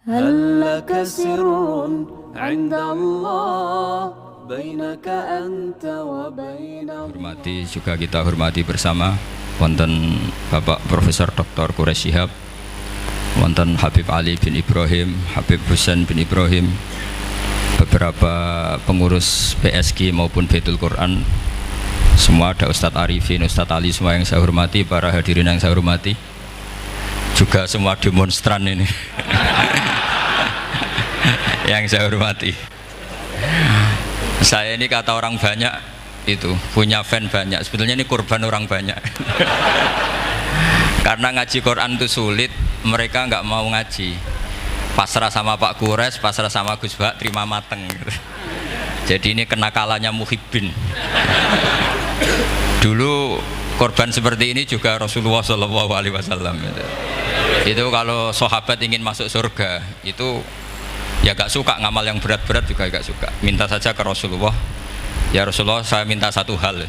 هل لك سر عند الله بينك أنت وبين Hormati juga kita hormati bersama wonten Bapak Profesor Dr. Quraish Shihab, wonten Habib Ali bin Ibrahim, Habib Husain bin Ibrahim, beberapa pengurus PSG maupun Baitul Quran, semua ada Ustadz Arifin, Ustadz Ali, semua yang saya hormati, para hadirin yang saya hormati, juga semua demonstran ini yang saya hormati. Saya ini kata orang banyak itu punya fan banyak, sebetulnya ini korban orang banyak. Karena ngaji Quran itu sulit, mereka nggak mau ngaji, pasrah sama Pak Quraish, pasrah sama Gus Bak, terima mateng gitu. Jadi ini kenakalannya muhibbin. Dulu korban seperti ini juga Rasulullah SAW. Itu kalau sahabat ingin masuk surga itu ya gak suka ngamal yang berat-berat, juga gak suka, minta saja ke Rasulullah, ya Rasulullah saya minta satu hal.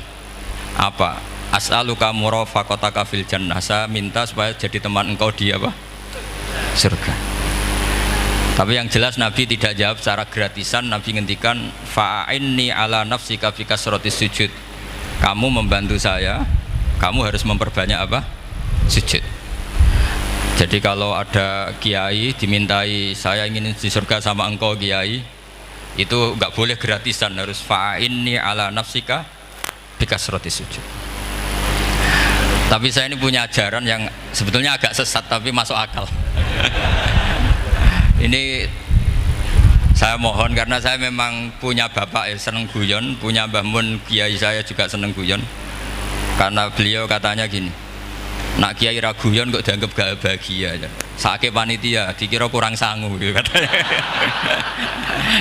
Apa? As'aluka murafaqataka fil jannah, saya minta supaya jadi teman engkau di apa? Surga. Tapi yang jelas Nabi tidak jawab secara gratisan. Nabi ngendikan fa'inni ala nafsika fi kasratis sujud, kamu membantu saya, kamu harus memperbanyak apa? Sujud. Jadi kalau ada kiai dimintai saya ingin di surga sama engkau kiai, itu nggak boleh gratisan, harus fa'inni ala nafsika bikasrotis sujud. Tapi saya ini punya ajaran yang sebetulnya agak sesat tapi masuk akal. Ini saya mohon, karena saya memang punya bapak seneng guyon, punya Mbah Mun kiai saya juga seneng guyon. Karena beliau katanya gini, nak kiai raguyon kok dianggap gak bahagia aja. Sakit panitia dikira kurang sangu gitu katanya.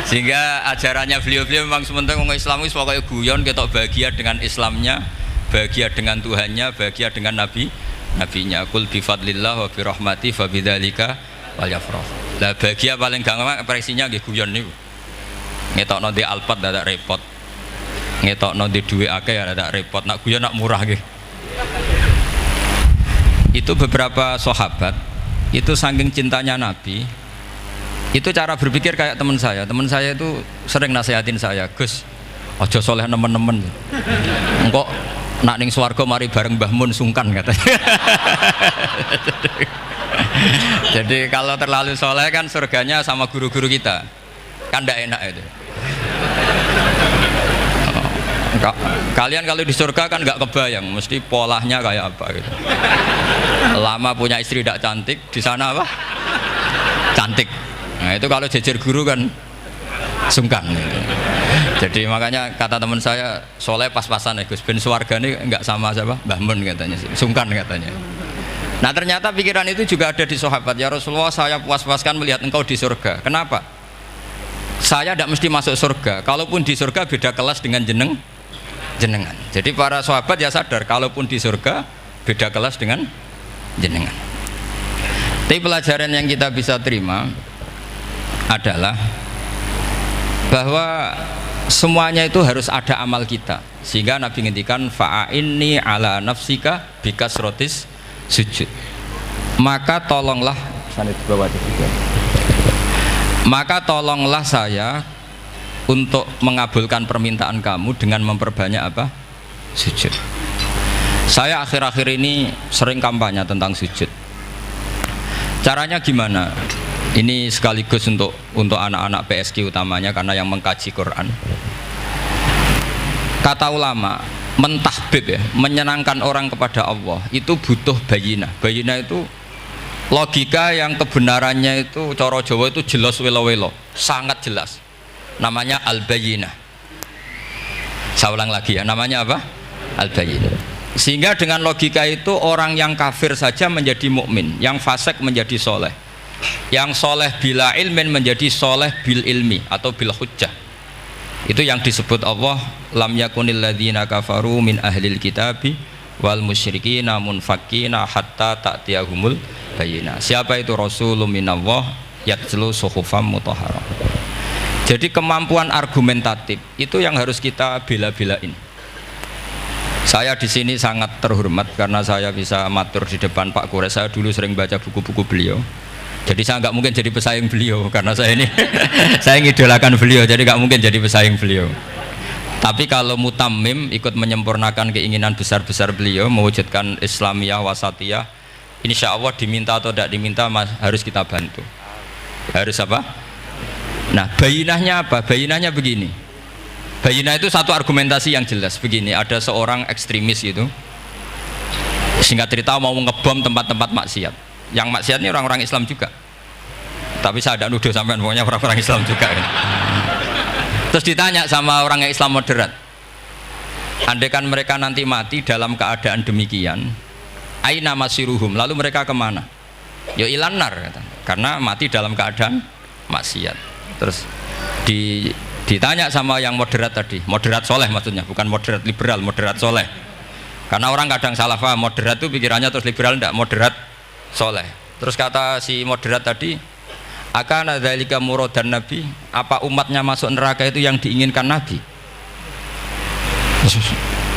Sehingga ajarannya beliau memang sementara orang Islam itu pokoknya guyon, ketok bahagia dengan Islamnya, bahagia dengan Tuhannya, bahagia dengan nabinya. Qul bi fadlillah wa bi rahmati fa bidzalika walyafrah. Lah bahagia paling gampang ekspresinya nggih guyon niku. Ngetokno di Alphard dadak repot. Ngetokno di dhuwit akeh ya dadak repot. Nak guyon nak murah nggih. Itu beberapa sahabat itu saking cintanya Nabi, itu cara berpikir kayak teman saya itu sering nasihatin saya, Gus ojo soleh nemen-nemen, engkau nak ning swarga mari bareng Mbah Mun sungkan katanya. Jadi kalau terlalu soleh kan surganya sama guru-guru kita kan tidak enak itu. Kalian kalau di surga kan nggak kebayang mesti polanya kayak apa gitu. Lama punya istri tidak cantik, di sana apa? Cantik. Nah itu kalau jejer guru kan sungkan gitu. Jadi makanya kata teman saya, soleh pas-pasan ya Gus, ben swarga ini nggak sama siapa? Mbah Mun katanya, sungkan katanya. Nah ternyata pikiran itu juga ada di sahabat. Ya Rasulullah, saya puas-puaskan melihat engkau di surga. Kenapa? Saya tidak mesti masuk surga, kalaupun di surga beda kelas dengan jenengan. Jadi para sahabat ya sadar, kalaupun di surga beda kelas dengan jenengan. Tapi pelajaran yang kita bisa terima adalah bahwa semuanya itu harus ada amal kita. Sehingga Nabi ngendikan fa'inni ala nafsika bikasrotis sujud. Maka tolonglah saya untuk mengabulkan permintaan kamu dengan memperbanyak apa? Sujud. Saya akhir-akhir ini sering kampanye tentang sujud. Caranya gimana? Ini sekaligus untuk anak-anak PSG utamanya, karena yang mengkaji Quran. Kata ulama, mentahbib ya, menyenangkan orang kepada Allah itu butuh bayinah. Bayinah itu logika yang kebenarannya itu cara Jawa itu jelas welo-welo, sangat jelas. Namanya al-bayinah. Saya ulang lagi ya, namanya apa? Al-bayinah. Sehingga dengan logika itu orang yang kafir saja menjadi mukmin, yang fasik menjadi soleh, yang soleh bila ilmin menjadi soleh bil ilmi atau bil hujjah. Itu yang disebut Allah, lam yakunil ladzina kafaru min ahlil kitabi wal musyrikina munfakina hatta ta'tiyahumul bayinah. Siapa itu? Rasulun minallah yatlu suhufam mutahharah. Jadi kemampuan argumentatif itu yang harus kita bela-belain. Saya di sini sangat terhormat karena saya bisa matur di depan Pak Quraish. Saya dulu sering baca buku-buku beliau. Jadi saya nggak mungkin jadi pesaing beliau karena saya ini saya ngidolakan beliau, jadi nggak mungkin jadi pesaing beliau. Tapi kalau mutammim ikut menyempurnakan keinginan besar-besar beliau mewujudkan Islamiyah wasatiyah, insya Allah diminta atau tidak diminta harus kita bantu. Harus apa? Nah, bayinahnya apa? Bayinahnya begini. Bayinah itu satu argumentasi yang jelas begini. Ada seorang ekstremis itu, singkat cerita mau ngebom tempat-tempat maksiat. Yang maksiat ini orang-orang Islam juga. Tapi saya tidak nuduh sampean, pokoknya orang-orang Islam juga kan. Terus ditanya sama orang yang Islam moderat, andaikan mereka nanti mati dalam keadaan demikian, aina masiruhum, lalu mereka kemana? Ya ilanar, karena mati dalam keadaan maksiat. Terus ditanya sama yang moderat tadi, moderat soleh maksudnya, bukan moderat liberal, moderat soleh. Karena orang kadang salah paham, moderat itu pikirannya terus liberal, tidak, moderat soleh. Terus kata si moderat tadi, akan dzalika muradan nabi, apa umatnya masuk neraka itu yang diinginkan nabi?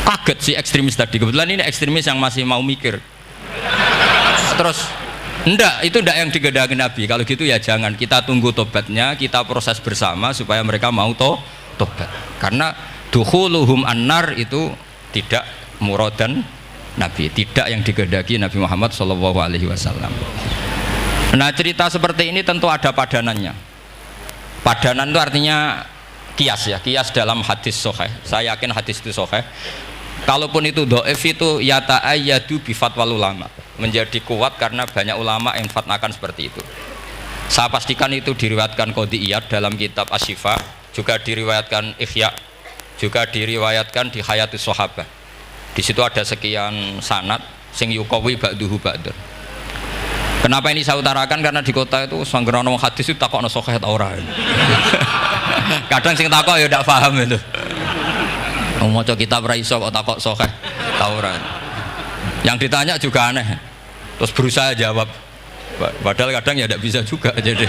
Kaget si ekstremis tadi, kebetulan ini ekstremis yang masih mau mikir. Terus enggak, itu enggak yang digedaki nabi. Kalau gitu ya jangan, kita tunggu tobatnya, kita proses bersama supaya mereka mau tobat. Karena dukhuluhum annar itu tidak muradan nabi, tidak yang digedaki Nabi Muhammad SAW. Nah, cerita seperti ini tentu ada padanannya. Padanan itu artinya kias ya, kias dalam hadis sahih. Saya yakin hadis itu sahih. Kalaupun itu dhaif itu yata'ayyadu bi fatwal ulama, menjadi kuat karena banyak ulama yang fatwakan seperti itu. Saya pastikan itu diriwayatkan Qadhi Iyad dalam kitab Asy-Syifa, juga diriwayatkan Ihya, juga diriwayatkan di Hayatus Sahabah. Di situ ada sekian sanad sing yuqawi ba'duhu ba'dur. Kenapa ini saya utarakan? Karena di kota itu sanggerono hadis itu takokno sahih ta ora. Kadang sing takok ya ndak paham itu. Maca kitab ra iso kok takok sahih ta ora. Yang ditanya juga aneh. Terus berusaha jawab. Padahal kadang ya ndak bisa juga jadi.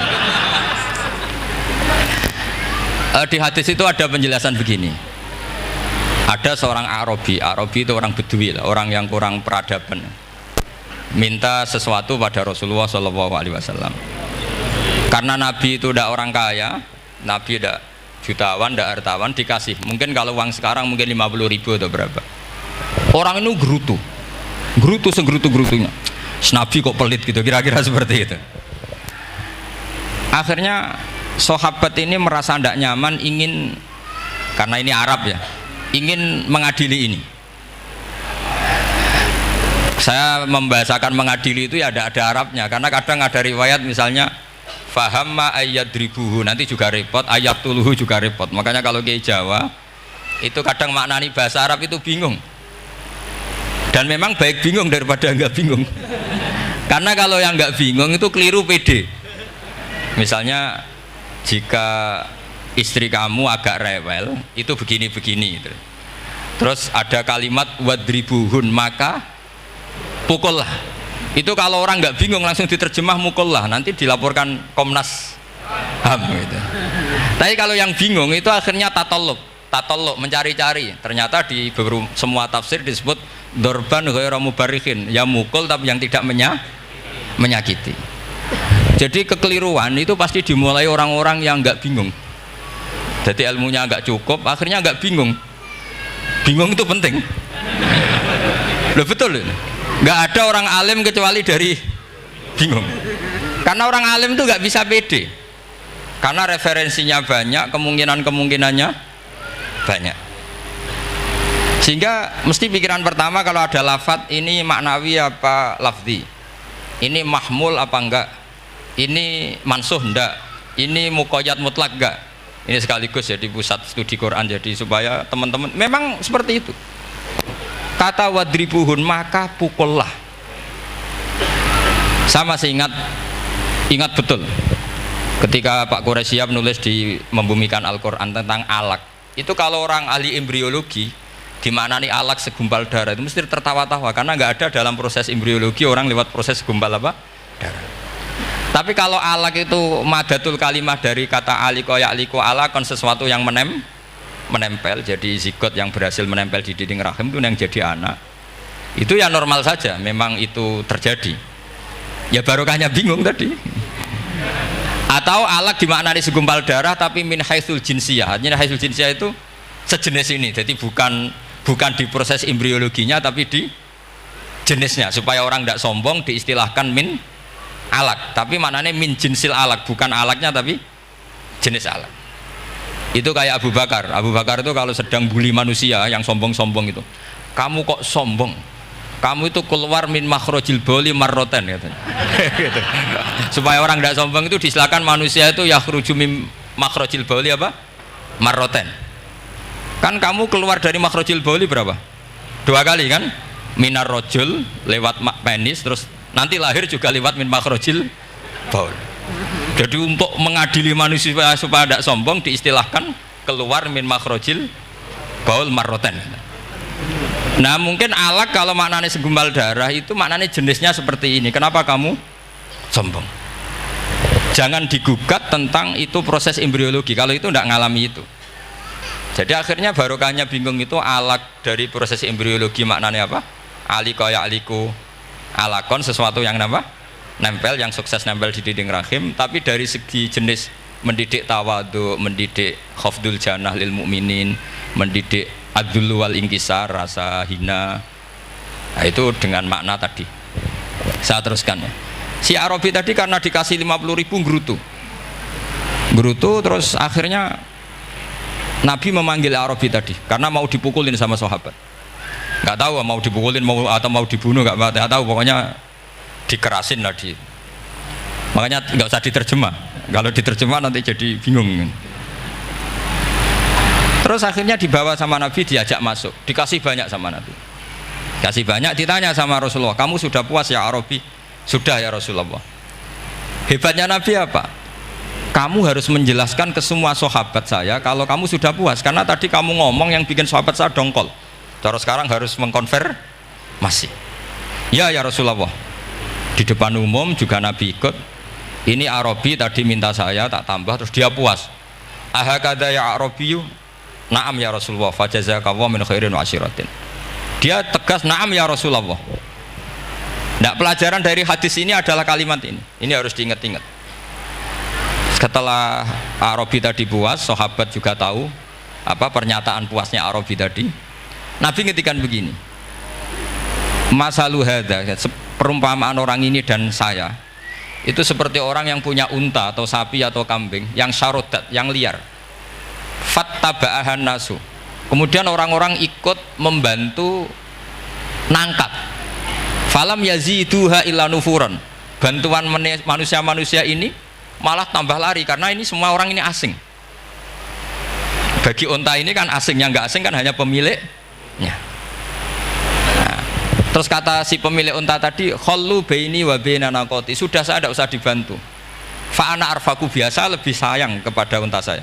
Di hadis itu ada penjelasan begini. Ada seorang Arabi itu orang Bedui lah, orang yang kurang peradaban, minta sesuatu pada Rasulullah SAW. Karena Nabi itu tidak orang kaya, Nabi tidak jutawan, tidak hartawan, dikasih. Mungkin kalau uang sekarang mungkin 50.000 atau berapa. Orang itu gerutu segrutu-gerutunya. Nabi kok pelit gitu, kira-kira seperti itu. Akhirnya sahabat ini merasa tidak nyaman, ingin, karena ini Arab ya, ingin mengadili ini. Saya membahasakan mengadili itu ya ada Arabnya, karena kadang ada riwayat misalnya fahamma ayyadribuhu, nanti juga repot, ayat tuluhu juga repot. Makanya kalau ke Jawa itu kadang maknani bahasa Arab itu bingung, dan memang baik bingung daripada enggak bingung. Karena kalau yang enggak bingung itu keliru pede. Misalnya jika istri kamu agak rewel itu begini-begini gitu. Terus ada kalimat wadribuhun, maka pukullah. Itu kalau orang nggak bingung langsung diterjemah mukullah, nanti dilaporkan Komnas HAM gitu. Tapi kalau yang bingung itu akhirnya tatallub mencari-cari. Ternyata di semua tafsir disebut dorban ghairu mubarrihin, ya mukul tapi yang tidak menyakiti. Jadi kekeliruan itu pasti dimulai orang-orang yang nggak bingung. Jadi ilmunya agak cukup, akhirnya agak bingung. Bingung itu penting. Loh betul ini. Nggak ada orang alim kecuali dari bingung. Karena orang alim itu nggak bisa pede. Karena referensinya banyak, kemungkinannya banyak. Sehingga mesti pikiran pertama kalau ada lafadz ini maknawi apa lafzi. Ini mahmul apa enggak? Ini mansuh enggak? Ini muqayyad mutlak enggak? Ini sekaligus jadi pusat studi Quran, jadi supaya teman-teman memang seperti itu. Kata wadribuhun, maka pukullah. Saya masih ingat betul ketika Pak Quraisyab nulis di Membumikan Al-Quran tentang alak. Itu kalau orang ahli embriologi dimaknani alak segumpal darah itu mesti tertawa-tawa, karena nggak ada dalam proses embriologi orang lewat proses segumpal apa? Darah. Tapi kalau alak itu madatul kalimah dari kata aliko ya'liko alakon, sesuatu yang menempel, jadi zigot yang berhasil menempel di dinding rahim itu yang jadi anak. Itu ya normal saja, memang itu terjadi. Ya barokahnya bingung tadi. Atau alak dimaknani segumpal darah tapi min haitsul jinsiyah. Artinya haitsul jinsiyah itu sejenis ini. Jadi bukan di proses embriologinya tapi di jenisnya, supaya orang tidak sombong diistilahkan min alak, tapi maknanya min jinsil alak, bukan alaknya tapi jenis alak. Itu kayak Abu Bakar itu kalau sedang bully manusia yang sombong-sombong itu, kamu kok sombong, kamu itu keluar min makhrajil bauli marroten katanya. Gitu. Supaya orang tidak sombong itu diistilahkan manusia itu yakhruju min makhrajil bauli apa? Marroten. Kan kamu keluar dari makhrajil bauli berapa? 2 kali kan? Minar rojul lewat penis, terus nanti lahir juga lewat min makhrajil baul. Jadi untuk mengadili manusia supaya tidak sombong diistilahkan keluar min makhrajil baul marroten. Nah mungkin alak kalau maknanya segumpal darah itu maknanya jenisnya seperti ini. Kenapa kamu sombong? Jangan digugat tentang itu proses embriologi, kalau itu tidak ngalami itu. Jadi akhirnya barokahnya bingung itu alak dari proses embriologi maknanya apa? Aliko ya aliku alakon, sesuatu yang nempel, yang sukses nempel di dinding rahim. Tapi dari segi jenis mendidik tawadu, mendidik khafdul janah lil mukminin, mendidik adul wal ingkisar, rasa hina, nah, itu dengan makna tadi. Saya teruskan ya. Si Arabi tadi karena dikasih 50.000 gerutu, terus akhirnya Nabi memanggil Arabi tadi karena mau dipukulin sama sahabat. Nggak tahu mau dipukulin atau mau dibunuh, nggak tahu, pokoknya dikerasin tadi. Makanya nggak usah diterjemah, kalau diterjemah nanti jadi bingung. Terus akhirnya dibawa sama Nabi, diajak masuk, dikasih banyak sama Nabi, kasih banyak. Ditanya sama Rasulullah, kamu sudah puas ya Arabi? Sudah ya Rasulullah. Hebatnya Nabi apa? Kamu harus menjelaskan ke semua sahabat saya kalau kamu sudah puas, karena tadi kamu ngomong yang bikin sahabat saya dongkol. Terus sekarang harus mengkonfirmasi. Ya Rasulullah. Di depan umum juga Nabi ikut. Ini Arabi tadi minta saya tak tambah, terus dia puas. Ahakada ya Arabiyu? Naam ya Rasulullah. Fajazakallahu min khairin wa asyiratin. Dia tegas naam ya Rasulullah. Nah, pelajaran dari hadis ini adalah kalimat ini. Ini harus diingat-ingat. Setelah Arabi tadi puas, sahabat juga tahu apa pernyataan puasnya Arabi tadi. Nabi ngetikan begini, masalu hadza, perumpamaan orang ini dan saya itu seperti orang yang punya unta atau sapi atau kambing yang syarodat, yang liar. Fattaba'ahan nasu, kemudian orang-orang ikut membantu nangkap. Falam yaziduha illa nufuran, bantuan manusia-manusia ini malah tambah lari karena ini semua orang ini asing. Bagi unta ini kan asing, yang nggak asing kan hanya pemiliknya. Nah, terus kata si pemilik unta tadi, khallu baini wa baina naqati, sudah saya tidak usah dibantu. Fa ana arfaku, biasa lebih sayang kepada unta saya.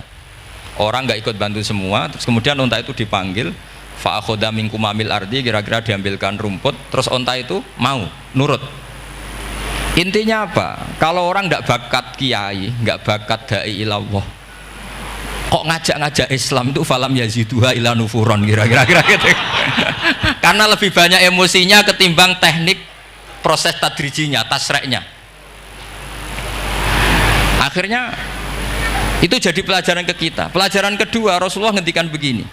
Orang nggak ikut bantu semua, terus kemudian unta itu dipanggil, fa akhadha min kumamil ardi, kira-kira diambilkan rumput, terus unta itu mau nurut. Intinya apa? Kalau orang tidak bakat kiai, nggak bakat dai ilallah, kok ngajak-ngajak Islam itu falam yaziduha ila nufuron, kira-kira gitu. Karena lebih banyak emosinya ketimbang teknik proses tadrijinya, tasreknya. Akhirnya itu jadi pelajaran ke kita. Pelajaran kedua, Rasulullah ngendikan begini,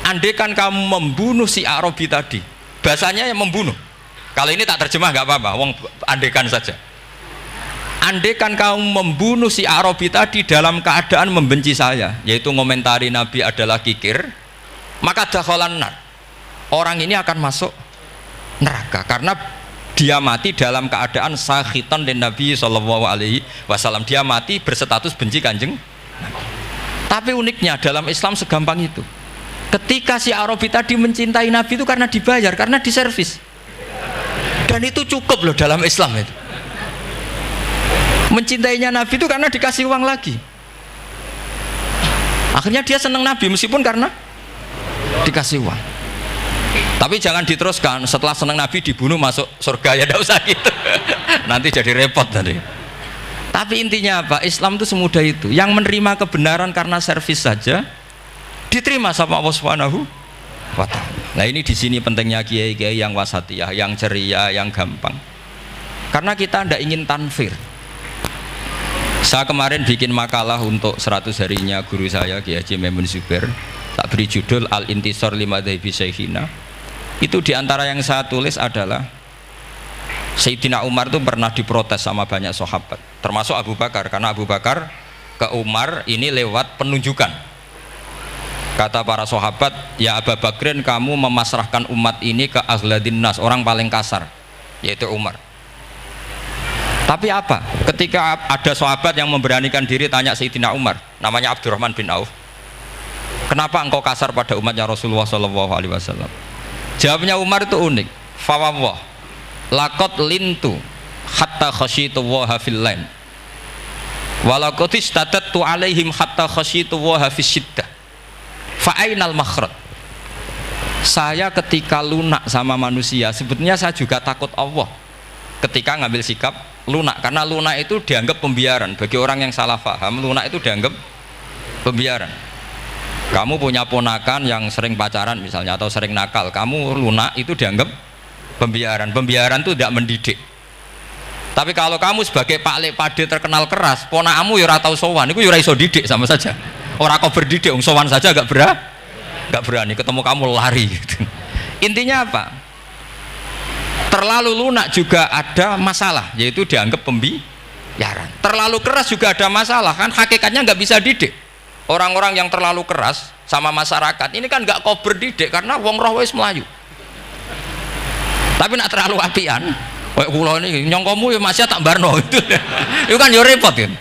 andaikan kamu membunuh si Arabi tadi, bahasanya yang membunuh. Kalau ini tak terjemah nggak apa-apa, wong andaikan saja. Andaikan kamu membunuh si Arabi tadi dalam keadaan membenci saya, yaitu ngomentari Nabi adalah kikir, maka dakhalan nar, orang ini akan masuk neraka karena dia mati dalam keadaan sakhitan dan Nabi SAW, dia mati berstatus benci kanjeng Nabi. Tapi uniknya dalam Islam segampang itu, ketika si Arabi tadi mencintai Nabi itu karena dibayar, karena diservis, dan itu cukup loh dalam Islam itu. Mencintainya Nabi itu karena dikasih uang lagi. Akhirnya dia senang Nabi meskipun karena dikasih uang. Tapi jangan diteruskan setelah senang Nabi dibunuh masuk surga, ya tidak usah gitu. Nanti jadi repot tadi. Tapi intinya apa? Islam itu semudah itu. Yang menerima kebenaran karena servis saja diterima sama Allah Subhanahu wa ta'ala. Nah ini di sini pentingnya kiai-kiai yang wasatiyah, yang ceria, yang gampang. Karena kita tidak ingin tanfir. Saya kemarin bikin makalah untuk 100 harinya guru saya Kiai Haji Maimun Zubair, tak beri judul Al-Intisar Limadhabi Syekhina. Itu diantara yang saya tulis adalah Sayyidina Umar itu pernah diprotes sama banyak sahabat, termasuk Abu Bakar, karena Abu Bakar ke Umar ini lewat penunjukan. Kata para sahabat, ya Abu Bakrin, kamu memasrahkan umat ini ke azladin nas, orang paling kasar, yaitu Umar. Tapi apa? Ketika ada sahabat yang memberanikan diri tanya Sayyidina Umar, namanya Abdurrahman bin Auf, kenapa engkau kasar pada umatnya Rasulullah SAW? Jawabnya Umar itu unik. Fawwah, laqad lintu hatta khasyitu waha fil lain, walaqad istatattu alaihim hatta khasyitu waha fis syiddah. Fa ainal makhraj. Saya ketika lunak sama manusia, sebetulnya saya juga takut Allah ketika ngambil sikap lunak, karena lunak itu dianggap pembiaran. Bagi orang yang salah paham, lunak itu dianggap pembiaran. Kamu punya ponakan yang sering pacaran misalnya atau sering nakal, kamu lunak, itu dianggap pembiaran. Pembiaran itu tidak mendidik. Tapi kalau kamu sebagai Pak Lek Pade terkenal keras, ponakamu ya ora tau sowan, itu ya ora iso didik, sama saja. Orang kau berdidik, sowan saja gak berani, ketemu kamu lari gitu. Intinya apa? Terlalu lunak juga ada masalah, yaitu dianggap pembiaran. Terlalu keras juga ada masalah, kan hakikatnya nggak bisa didik. Orang-orang yang terlalu keras sama masyarakat ini kan nggak kau berdidik, karena wong roh wis melayu. Tapi nak terlalu apian, kayak kula ini nyongkomu ya masih tak barno itu. Itu kan yo repot kan.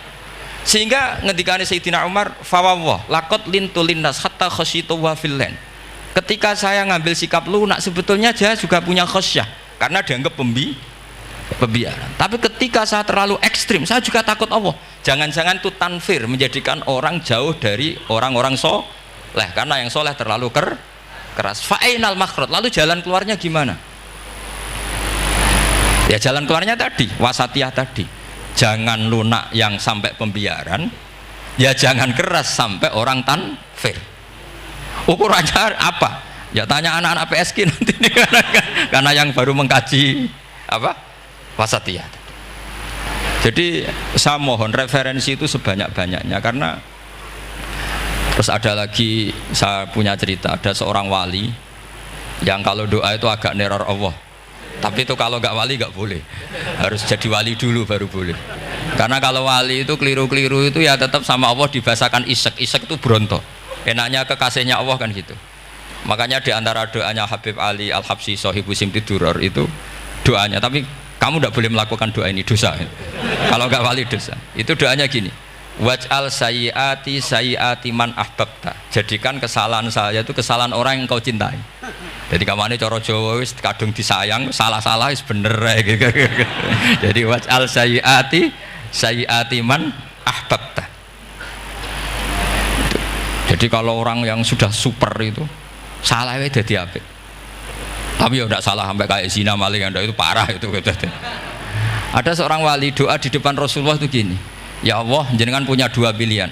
Sehingga ngendikane Sayyidina Umar, fawwah laqad lintu linnas hatta khasyitu wa fil lain. Ketika saya ngambil sikap lunak, sebetulnya saya juga punya khasyah, karena dianggap pembiaran. Tapi ketika saya terlalu ekstrim, saya juga takut Allah. Jangan-jangan itu tanfir, menjadikan orang jauh dari orang-orang soleh, karena yang soleh terlalu keras. Fa'inal makhraj, lalu jalan keluarnya gimana? Ya jalan keluarnya tadi, wasatiyah tadi. Jangan lunak yang sampai pembiaran, ya jangan keras sampai orang tanfir. Ukurannya apa? Ya tanya anak-anak PSG nanti karena yang baru mengkaji apa wasatiyah. Jadi saya mohon referensi itu sebanyak-banyaknya, karena terus ada lagi, saya punya cerita, ada seorang wali yang kalau doa itu agak neror Allah, tapi itu kalau nggak wali nggak boleh, harus jadi wali dulu baru boleh. Karena kalau wali itu keliru-keliru itu ya tetap sama Allah dibahasakan isek itu bronto, enaknya kekasihnya Allah kan gitu. Makanya di antara doanya Habib Ali Al-Habsyi Sohibu Simti Duror itu doanya, tapi kamu tidak boleh melakukan doa ini, dosa. Kalau nggak wali dosa. Itu doanya gini, waj'al sayyiati sayyiati man ahbabta. Jadikan kesalahan saya itu kesalahan orang yang kau cintai. Jadi kamane cara Jawa wis kadung disayang, salah-salah wis bener gitu. Jadi waj'al sayyiati sayyiati man ahbabta. Jadi kalau orang yang sudah super itu salahnya jadi apik. Tapi ya tidak salah sampai kayak zina maling, itu parah itu. Ada seorang wali doa di depan Rasulullah itu gini, ya Allah, jenengan punya dua pilihan.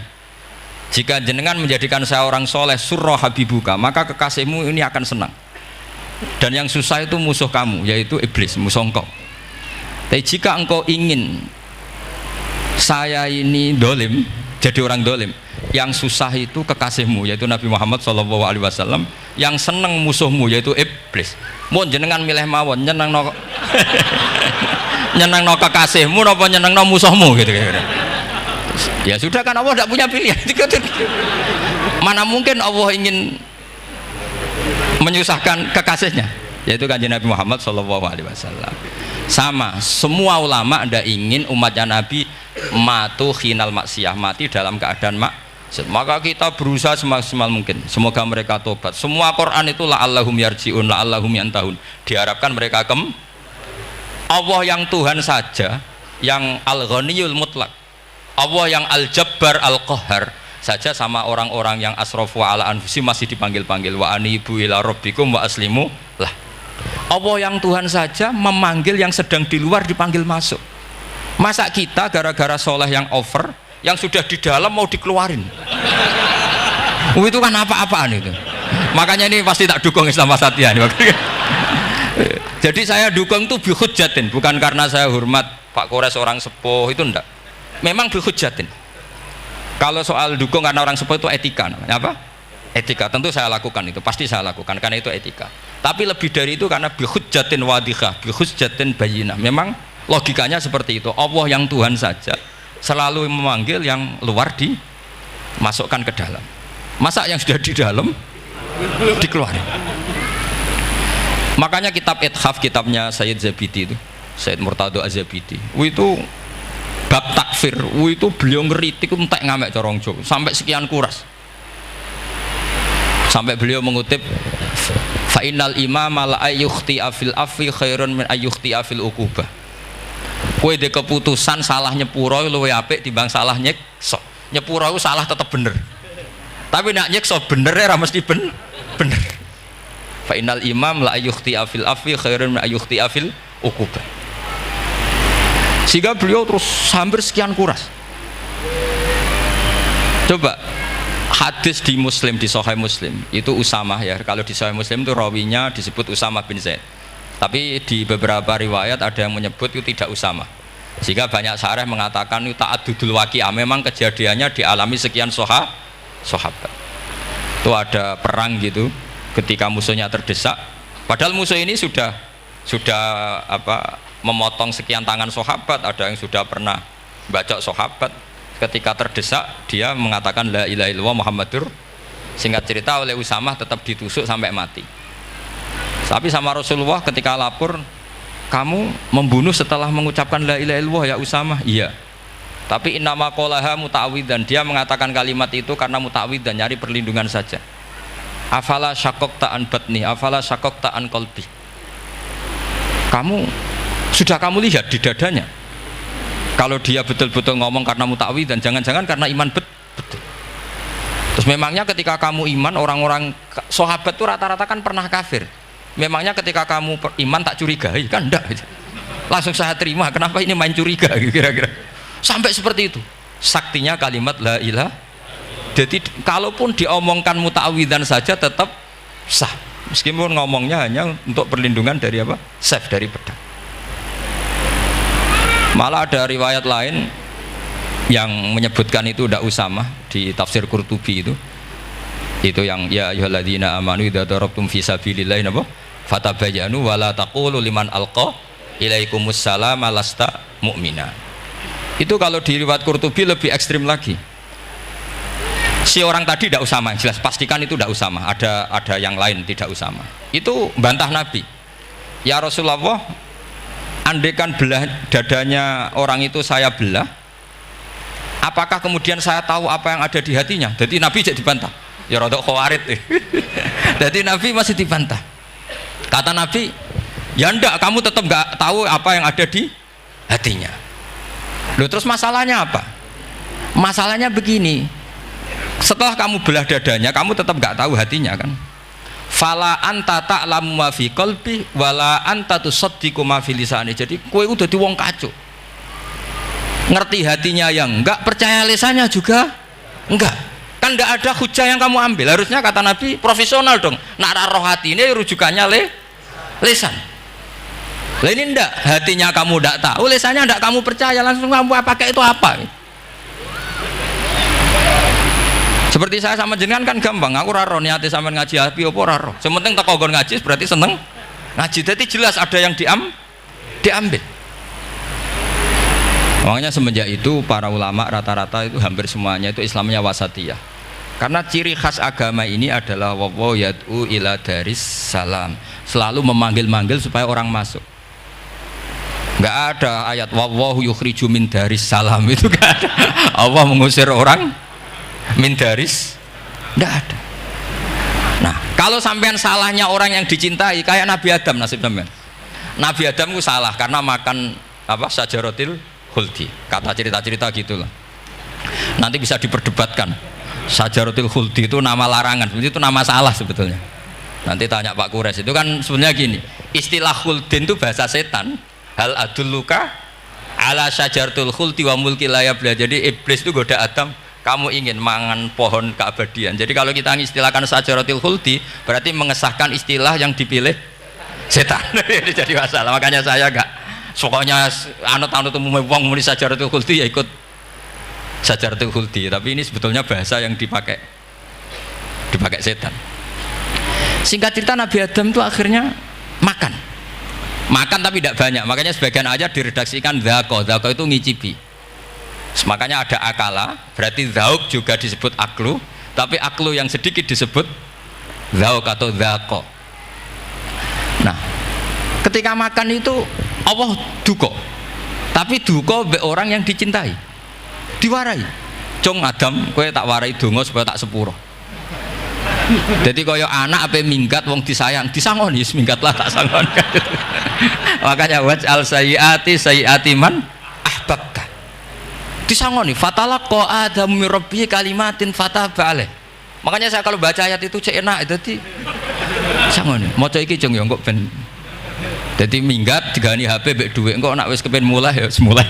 Jika jenengan menjadikan saya orang soleh, surroh habibuka, maka kekasihmu ini akan senang. Dan yang susah itu musuh kamu, yaitu iblis, musuh engkau. Tapi jika engkau ingin saya ini dolim, jadi orang dolim, yang susah itu kekasihmu, yaitu Nabi Muhammad SAW, yang seneng musuhmu, yaitu iblis. Mohon jenengan milih mawon, nyeneng no kekasihmu apa nyeneng no musuhmu gitu. Ya sudah, kan Allah tidak punya pilihan. Mana mungkin Allah ingin menyusahkan kekasihnya, yaitu kanjeng Nabi Muhammad SAW. Sama, semua ulama tidak ingin umatnya Nabi matu khinal maksiyah, mati dalam keadaan maka kita berusaha semaksimal mungkin, semoga mereka tobat. Semua Quran itu la'allahum yarji'un, la'allahum yantahun, diharapkan mereka Allah yang Tuhan saja, yang al-ghaniyul mutlak, Allah yang al-jabbar al-qahhar saja, sama orang-orang yang asrafu ala anfusi masih dipanggil-panggil, wa anibu ila rabbikum wa aslimu lah. Allah yang Tuhan saja memanggil yang sedang di luar dipanggil masuk. Masa kita gara-gara soleh yang over, yang sudah di dalam mau dikeluarin? Itu kan apa-apaan itu. Makanya ini pasti tak dukung Islam Wasatiyah. Jadi saya dukung itu bihujjatin, bukan karena saya hormat Pak Kores orang sepuh, itu enggak. memang bihujjatin. Kalau soal dukung karena orang sepuh itu etika namanya apa? Etika. Tentu saya lakukan itu, pasti saya lakukan karena itu etika. Tapi lebih dari itu karena bihujjatin wadihah, bihujjatin bayyinah. Memang logikanya seperti itu. Allah yang Tuhan saja selalu memanggil yang luar dimasukkan ke dalam. Masa yang sudah di dalam dikeluarin? Makanya kitab Ithaf, kitabnya Sayyid Zabidi itu, Sayyid Murtado Az-Zabidi, itu bab takfir, itu beliau ngeritik entek ngamek corong Jawa sampai sekian kuras. Sampai beliau mengutip fa innal imama la ayyukhti'a fil afwi khairun min ayyukhti'a fil uqubah. Kowe de keputusan salah nyepuro luwih apik timbang salah nyekso. Nyepuro itu salah tetap bener. Tapi nak nyekso bener ora mesti bener. Fa innal imam la ayyukhti'a fil afwi khairun min ayyukhti'a fil uqubah. Sehingga beliau terus hampir sekian kuras. Coba hadis di Muslim, di Sahih Muslim itu Usamah ya. Kalau di Sahih Muslim itu rawinya disebut Usamah bin Zaid. Tapi di beberapa riwayat ada yang menyebut itu tidak Usamah. Sehingga banyak syarah mengatakan itu ta'addudul waqi'ah, memang kejadiannya dialami sekian sahabat. Itu ada perang gitu ketika musuhnya terdesak. Padahal musuh ini sudah memotong sekian tangan sahabat, ada yang sudah pernah bacok sahabat. Ketika terdesak dia mengatakan la ilaha illallah Muhammadur. Singkat cerita oleh Usamah tetap ditusuk sampai mati. Tapi sama Rasulullah ketika lapor, kamu membunuh setelah mengucapkan la ilaha illallah ya Usamah? Iya. Tapi innama qolaha muta'awwidan, dia mengatakan kalimat itu karena muta'awwidan, nyari perlindungan saja. Afala syaqaqta an batni, afala syaqaqta an qalbi. Sudah kamu lihat di dadanya kalau dia betul-betul ngomong karena mutawi dan jangan-jangan karena iman betul. Terus memangnya ketika kamu iman, orang-orang sahabat itu rata-rata kan pernah kafir. Memangnya ketika kamu iman tak curigai kan? Enggak, langsung saya terima. Kenapa ini main curiga kira-kira? Sampai seperti itu saktinya kalimat la ilaha. Jadi kalaupun diomongkan muta'awidzan saja tetap sah, meskipun ngomongnya hanya untuk perlindungan dari apa? Saif, dari pedang. Malah ada riwayat lain yang menyebutkan itu tidak Usamah di tafsir Qurtubi itu yang ya ayyuhalladzina amanu idza darabtum fi sabilillahi napa fatabayyanu wala taqulu liman alqa ilaikumus salam lasta mu'mina. Itu kalau di riwayat Qurtubi lebih ekstrim lagi. Si orang tadi tidak Usamah, jelas pastikan itu tidak Usamah, ada yang lain tidak Usamah. Itu bantah Nabi. Ya Rasulullah, andaikan belah dadanya orang itu saya belah, apakah kemudian saya tahu apa yang ada di hatinya? Jadi Nabi jadi dibantah. Ya rodok khawarid. Jadi Nabi masih dibantah. Kata Nabi, ya enggak, kamu tetap enggak tahu apa yang ada di hatinya. Loh, terus masalahnya apa? Masalahnya begini, setelah kamu belah dadanya, kamu tetap enggak tahu hatinya kan? Fala anta ta'lamu ma fi qalbi wala anta tusaddiqu ma fi lisani. Jadi kowe udah di wong kacau. Ngerti hatinya yang enggak, percaya lisannya juga enggak. Kan enggak ada hujah yang kamu ambil. Harusnya kata Nabi profesional dong. Nak roh hati ini rujukannya lisan. Lah ini enggak, hatinya kamu enggak tahu, lisannya enggak kamu percaya, langsung kamu pakai itu apa? Seperti saya sama jenengan kan gampang, aku raro niate sampean ngaji api apa raro. Sementing tak kongkon ngaji berarti seneng ngaji. Jadi jelas ada yang diambil. Makanya semenjak itu para ulama rata-rata itu hampir semuanya itu Islamnya wasatiyah. Karena ciri khas agama ini adalah wallahu yad'u ila daris salam. Selalu memanggil-manggil supaya orang masuk. Enggak ada ayat wallahu yukhriju min daris salam, itu enggak ada. Allah mengusir orang min daris, enggak ada. Nah, kalau sampean salahnya orang yang dicintai kayak Nabi Adam, nasib sampean. Nabi Adam itu salah karena makan apa? Sajaratil khuldi. Kata cerita-cerita gitulah. Nanti bisa diperdebatkan. Sajaratil khuldi itu nama larangan, itu nama salah sebetulnya. Nanti tanya Pak Kures, itu kan sebenarnya gini. Istilah khuldin itu bahasa setan. Hal adulluka ala sajaratul khuldi wa mulki la yabla. Jadi iblis itu goda Adam, kamu ingin mangan pohon keabadian. Jadi kalau kita mengistilahkan sajaratul khuldi berarti mengesahkan istilah yang dipilih setan. Jadi masalah. Makanya saya enggak pokoknya anut-anut umum wong muni sajaratul khuldi ya ikut Sajaratul khuldi, tapi ini sebetulnya bahasa yang dipakai setan. Singkat cerita Nabi Adam itu akhirnya makan tapi tidak banyak, makanya sebagian aja diredaksikan dzaqo itu ngicipi. Makanya ada akala, berarti dzauk juga disebut aklu, tapi aklu yang sedikit disebut dzauk atau dzaqo. Nah, ketika makan itu Allah duka, tapi duka be orang yang dicintai, diwarai. Cung Adam, kowe tak warai donga supaya tak sepuro. Jadi kaya anak apa minggat wong disayang, disangoni minggatlah tak sangon. Makanya waj'al sayyiati man ahbabta. Disangoni fatalaqa Adamu min rabbih kalimatin fataba alaih. Makanya saya kalau baca ayat itu cek enak, jadi sangoni. Maca iki jeng yo engko ben dadi minggat digani HP mbek dhuwit engko nek wis kepen mulai ya semulai.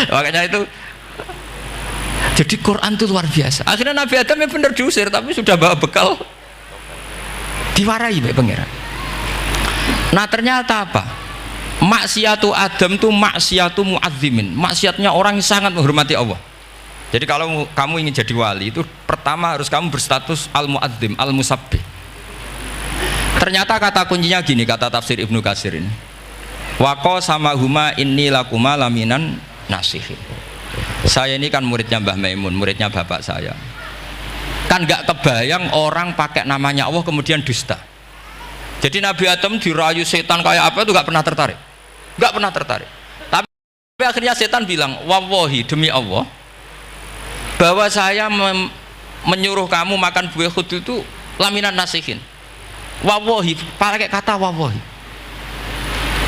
Makanya itu jadi Quran itu luar biasa. Akhirnya Nabi Adam yang benar diusir, tapi sudah bawa bekal, diwarai oleh pangeran. Nah ternyata apa? Maksiatu Adam itu maksiatu mu'azzimin, maksiatnya orang yang sangat menghormati Allah. Jadi kalau kamu ingin jadi wali itu pertama harus kamu berstatus al-mu'azzim, al-musabbih. Ternyata kata kuncinya gini, kata tafsir Ibnu Katsir ini. Waqo sama huma inni lakuma laminan nasihin. Saya ini kan muridnya Mbah Maimun, muridnya bapak saya. Kan nggak kebayang orang pakai namanya Allah kemudian dusta. Jadi Nabi Adam dirayu setan kayak apa itu nggak pernah tertarik, nggak pernah tertarik. Tapi akhirnya setan bilang, wallahi demi Allah, bahwa saya menyuruh kamu makan buah khut itu laminan nasihin. Wallahi, pakai kata wallahi.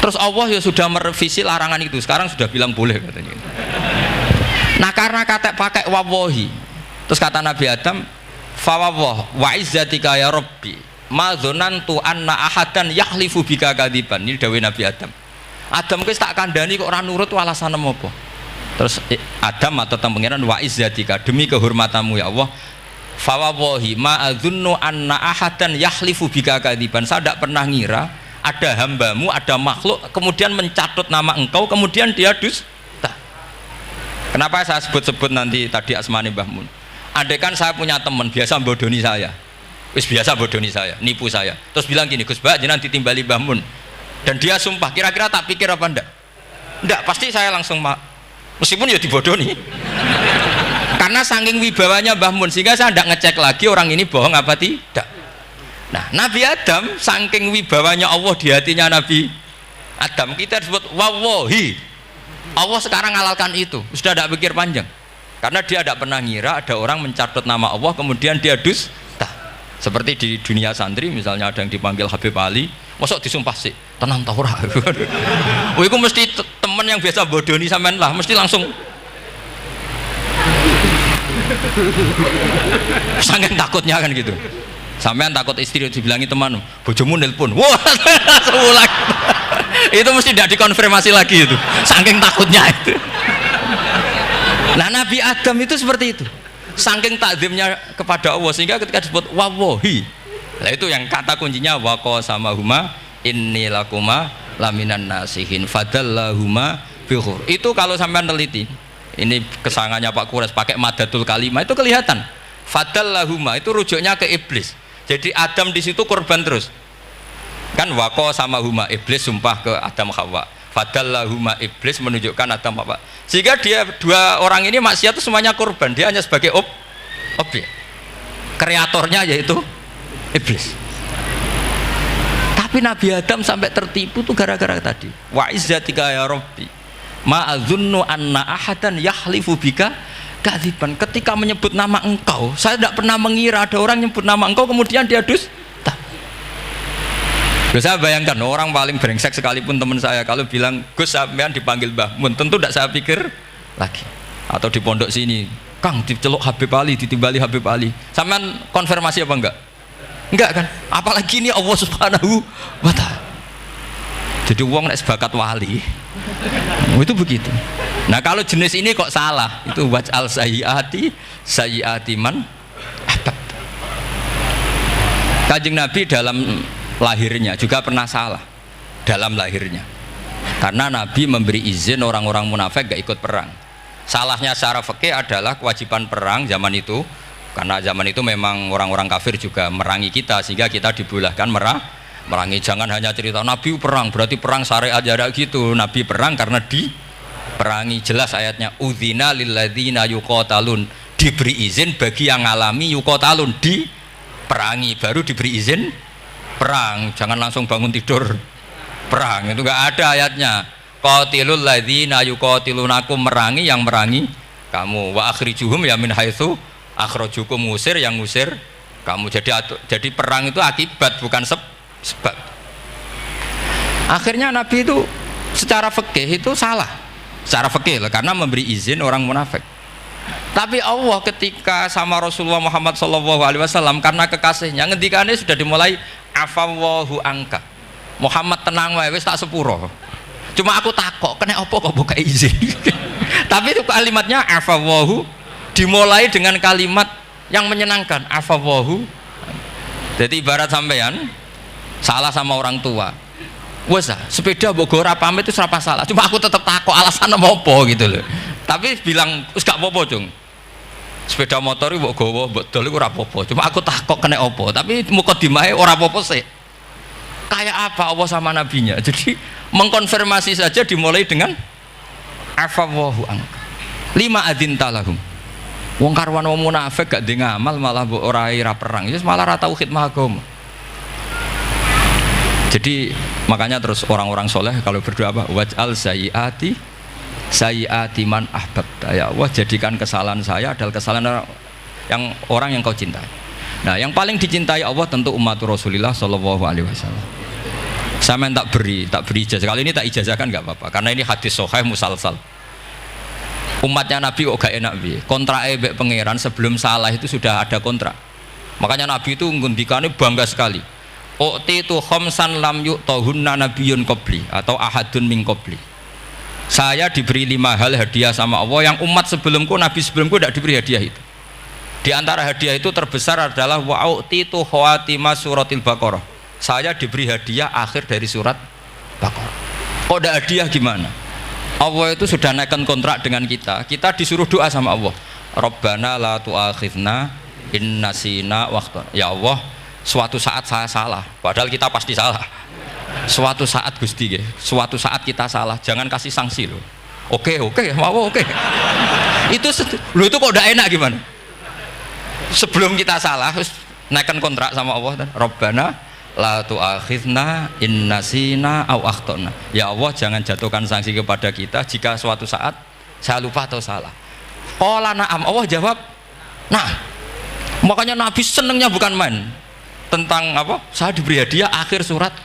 Terus Allah ya sudah merevisi larangan itu, sekarang sudah bilang boleh katanya. Nah karena kata pakai wawahi, terus kata Nabi Adam, fawawah wa izzatika ya Rabbi ma dzanantu anna ahadan yahlifu bika kadziban. Ini dawuh Nabi Adam. Adam wis tak kandhani kok ora nurut alasan apa? Terus Adam atau pangeran wa izzatika, demi kehormatanmu ya Allah, fawawahi ma adzunnu anna ahadan yahlifu bika kadziban. Saya tidak pernah ngira ada hambamu, ada makhluk kemudian mencatut nama engkau kemudian dia dusta. Kenapa saya sebut-sebut nanti tadi asmane Mbah Mun? Andai kan saya punya teman biasa bodoni saya, biasa bodoni saya, nipu saya, terus bilang gini, Gus Bah jenengan ditimbali Mbah Mun, dan dia sumpah, kira-kira tak pikir apa enggak? Enggak, pasti saya langsung meskipun ya dibodoni. Karena saking wibawanya Mbah Mun sehingga saya enggak ngecek lagi orang ini bohong apa tidak. Nah, Nabi Adam saking wibawanya Allah di hatinya Nabi Adam, kita disebut wawahi. Allah sekarang ngalalkan itu, sudah tidak pikir panjang, karena dia tidak pernah ngira ada orang mencatut nama Allah kemudian dia dusta. Seperti di dunia santri misalnya ada yang dipanggil Habib Ali, masuk disumpah sih tenang taura. Oh itu mesti teman yang biasa bodoni sampean lah, mesti langsung sangat takutnya kan gitu. Sampean takut istri dibilangi teman, bojomu nelpon, wah seulang. Itu mesti tidak dikonfirmasi lagi itu, saking takutnya itu. Nah Nabi Adam itu seperti itu, saking takzimnya kepada Allah sehingga ketika disebut wawahi, nah itu yang kata kuncinya waqo sama huma inni lakuma laminan nasihin fadallahuma bihur. Itu kalau sampean teliti, ini kesangannya Pak Kures pakai madatul kalimah itu kelihatan. Fadallahuma itu rujuknya ke iblis. Jadi Adam di situ korban terus. Kan waqo sama huma, iblis sumpah ke Adam Hawa. Fadallahuma, iblis menunjukkan Adam Hawa. Sehingga dia dua orang ini maksiat itu semuanya korban. Dia hanya sebagai objek. Kreatornya yaitu iblis. Tapi Nabi Adam sampai tertipu tuh gara-gara tadi. Wa izzatika ya Rabbi ma adzunnu anna ahadan yahlifu bika kadziban. Ketika menyebut nama engkau, saya tidak pernah mengira ada orang menyebut nama engkau kemudian dia dusta. Saya bayangkan orang paling brengsek sekalipun teman saya kalau bilang Gus sampean dipanggil Mbah Mun, tentu tidak saya pikir lagi. Atau di pondok sini Kang diceluk Habib Ali, ditimbali Habib Ali, sampean konfirmasi apa enggak? Enggak kan? Apalagi ini Allah Subhanahu wa ta'ala. Jadi uang nek sebakat wali itu begitu. Nah kalau jenis ini kok salah, itu waj'al sayyiati man ahbab. Kanjeng Nabi dalam lahirnya juga pernah salah dalam lahirnya, karena Nabi memberi izin orang-orang munafik gak ikut perang. Salahnya secara fikih adalah kewajiban perang zaman itu, karena zaman itu memang orang-orang kafir juga merangi kita, sehingga kita dibolehkan merangi. Jangan hanya cerita Nabi perang berarti perang syariat ada gitu. Nabi perang karena diperangi. Jelas ayatnya udzina lilladzina yuqatalun, diberi izin bagi yang ngalami yuqatalun, diperangi baru diberi izin perang. Jangan langsung bangun tidur perang, itu enggak ada ayatnya. Qatilul ladzina yuqatilunakum, merangi yang merangi kamu, wa akhrijuhum ya min haitsu akhrajukum, ngusir yang ngusir kamu. Jadi perang itu akibat bukan sebab. Akhirnya Nabi itu secara fikih itu salah. Secara fikih lah, karena memberi izin orang munafik. Tapi Allah ketika sama Rasulullah Muhammad SAW, karena kekasihnya, ngendikane sudah dimulai afawwahu angka. Muhammad tenang wae wis tak sepuro. Cuma aku takok, kena apa kok buka izin? Tapi itu kalimatnya afawwahu dimulai dengan kalimat yang menyenangkan, afawwahu. Jadi ibarat sampean salah sama orang tua, wes sepeda mbok ora pamit itu serapa salah, cuma aku tetap takok alasan apa gitu loh. Tapi bilang wis gak apa-apa cung, sepeda motor mbok gowo mbok dol iku ora apa-apa, cuma aku takok kena apa. Tapi mukadimahe ora apa-apa sih. Kayak apa Allah sama nabinya? Jadi mengkonfirmasi saja dimulai dengan afawwahu angka. Lima adzinta lahum. Wong karwan wong munafik gak ndek ngamal malah mbok ora perang, ya malah ora tau khidmah agama. Jadi makanya terus orang-orang soleh kalau berdoa apa? Waj'al sayyiati man ahbabta, ya Allah jadikan kesalahan saya adalah kesalahan orang yang kau cintai. Nah, yang paling dicintai Allah tentu umat Rasulullah Shallallahu Alaihi Wasallam. Saya tak beri ijazah. Kali ini tak ijazahkan nggak apa-apa, karena ini hadis sahih musalsal. Umatnya Nabi kok gak enak bi. Kontrak ebek pangeran sebelum salah itu sudah ada kontrak. Makanya Nabi itu ngundikannya bangga sekali. U'titu khamsan lam yu'tahunna nabiyyun qabli atau ahadun min qabli. Saya diberi 5 hal hadiah sama Allah yang umat sebelumku, Nabi sebelumku tidak diberi hadiah itu. Di antara hadiah itu terbesar adalah wa'u'titu khawatima suratil Baqarah. Saya diberi hadiah akhir dari surat Baqarah. Kok ada hadiah gimana? Allah itu sudah naikkan kontrak dengan kita. Kita disuruh doa sama Allah. Rabbana la tu'akhidna in nasina waktu. Ya Allah, suatu saat saya salah. Padahal kita pasti salah. Suatu saat Gusti, suatu saat kita salah. Jangan kasih sanksi loh. Oke, mau oke. Itu kok udah enak gimana? Sebelum kita salah naikkan kontrak sama Allah, Rabbana la tu'akhidna in nasina aw akhtana. Ya Allah, jangan jatuhkan sanksi kepada kita jika suatu saat saya lupa atau salah. Qala na'am, Allah jawab nah. Makanya Nabi senengnya bukan main tentang apa? Saya diberi hadiah akhir surat